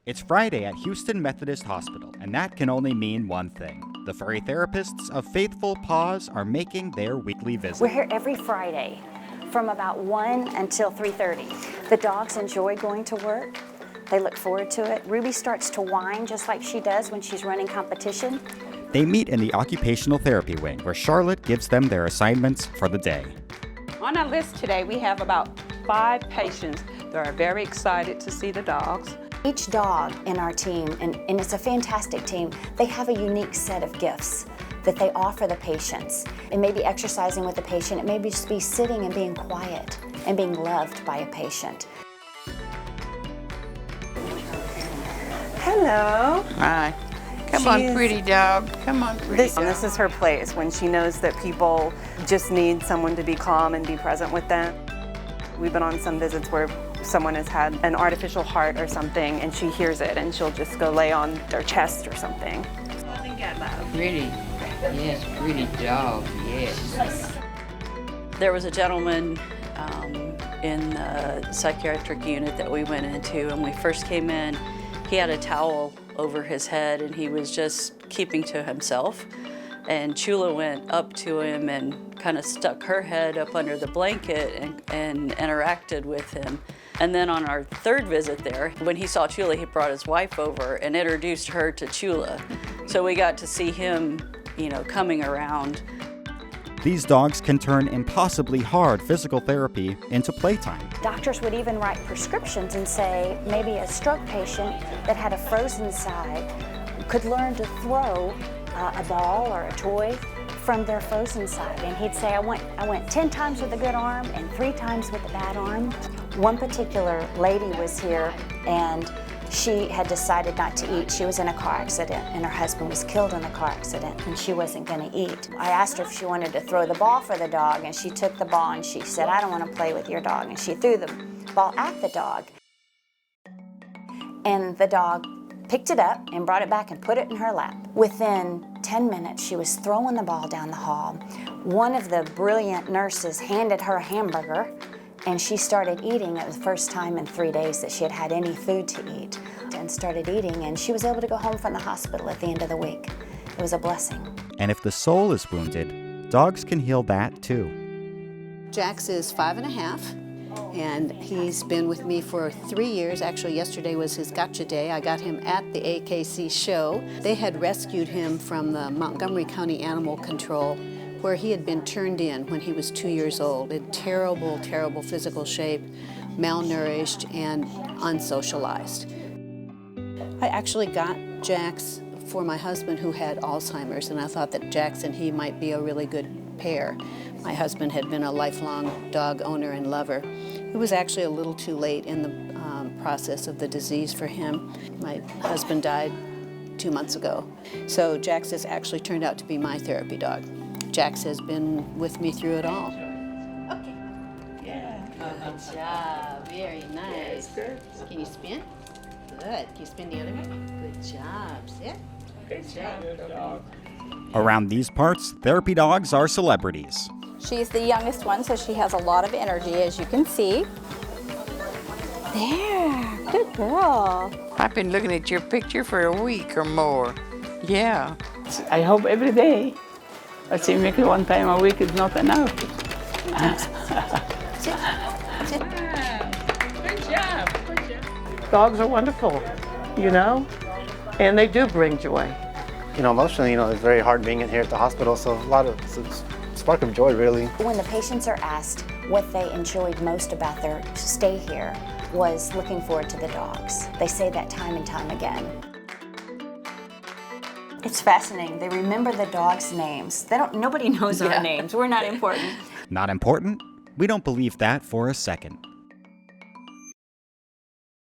It's Friday at Houston Methodist Hospital, and that can only mean one thing. The furry therapists of Faithful Paws are making their weekly visit. We're here every Friday from about 1 until 3:30. The dogs enjoy going to work. They look forward to it. Ruby starts to whine just like she does when she's running competition. They meet in the occupational therapy wing, where Charlotte gives them their assignments for the day. On our list today, we have about 5 patients that are very excited to see the dogs. Each dog in our team, and it's a fantastic team, they have a unique set of gifts that they offer the patients. It may be exercising with the patient, it may be just be sitting and being quiet and being loved by a patient. Hello. Hi. Come on, pretty dog. Come on, pretty dog. This is her place when she knows that people just need someone to be calm and be present with them. We've been on some visits where someone has had an artificial heart or something and she hears it and she'll just go lay on their chest or something. Pretty. Yes, pretty dog, yes. There was a gentleman in the psychiatric unit that we went into, and when we first came in, he had a towel over his head and he was just keeping to himself. And Chula went up to him and kind of stuck her head up under the blanket and interacted with him. And then on our third visit there, when he saw Chula, he brought his wife over and introduced her to Chula. So we got to see him, coming around. These dogs can turn impossibly hard physical therapy into playtime. Doctors would even write prescriptions and say maybe a stroke patient that had a frozen side could learn to throw a ball or a toy from their frozen side. And he'd say, I went 10 times with a good arm and 3 times with a bad arm. One particular lady was here and she had decided not to eat. She was in a car accident and her husband was killed in a car accident and she wasn't gonna eat. I asked her if she wanted to throw the ball for the dog and she took the ball and she said, I don't wanna play with your dog. And she threw the ball at the dog. And the dog picked it up and brought it back and put it in her lap. Within 10 minutes, she was throwing the ball down the hall. One of the brilliant nurses handed her a hamburger and she started eating. It was the first time in 3 days that she had had any food to eat and started eating, and she was able to go home from the hospital at the end of the week. It was a blessing. And if the soul is wounded, dogs can heal that too. Jax is 5.5. And he's been with me for 3 years. Actually, yesterday was his gotcha day. I got him at the AKC show. They had rescued him from the Montgomery County Animal Control, where he had been turned in when he was 2 years old, in terrible, terrible physical shape, malnourished, and unsocialized. I actually got Jax for my husband who had Alzheimer's, and I thought that Jax and he might be a really good pair. My husband had been a lifelong dog owner and lover. It was actually a little too late in the process of the disease for him. My husband died 2 months ago. So Jax has actually turned out to be my therapy dog. Jax has been with me through it all. Okay. Yeah. Good job. Very nice. Good. Can you spin? Good. Can you spin the other way? Good job. Sit. Good job. Around these parts, therapy dogs are celebrities. She's the youngest one, so she has a lot of energy, as you can see. There, good girl. I've been looking at your picture for a week or more. Yeah. I hope every day. I see maybe 1 time a week is not enough. Sit. Sit. Good job. Good job. Dogs are wonderful, and they do bring joy. Emotionally, it's very hard being in here at the hospital, so it's a spark of joy, really. When the patients are asked what they enjoyed most about their stay here was looking forward to the dogs. They say that time and time again. It's fascinating. They remember the dogs' names. Nobody knows our names. We're not important. Not important? We don't believe that for a second.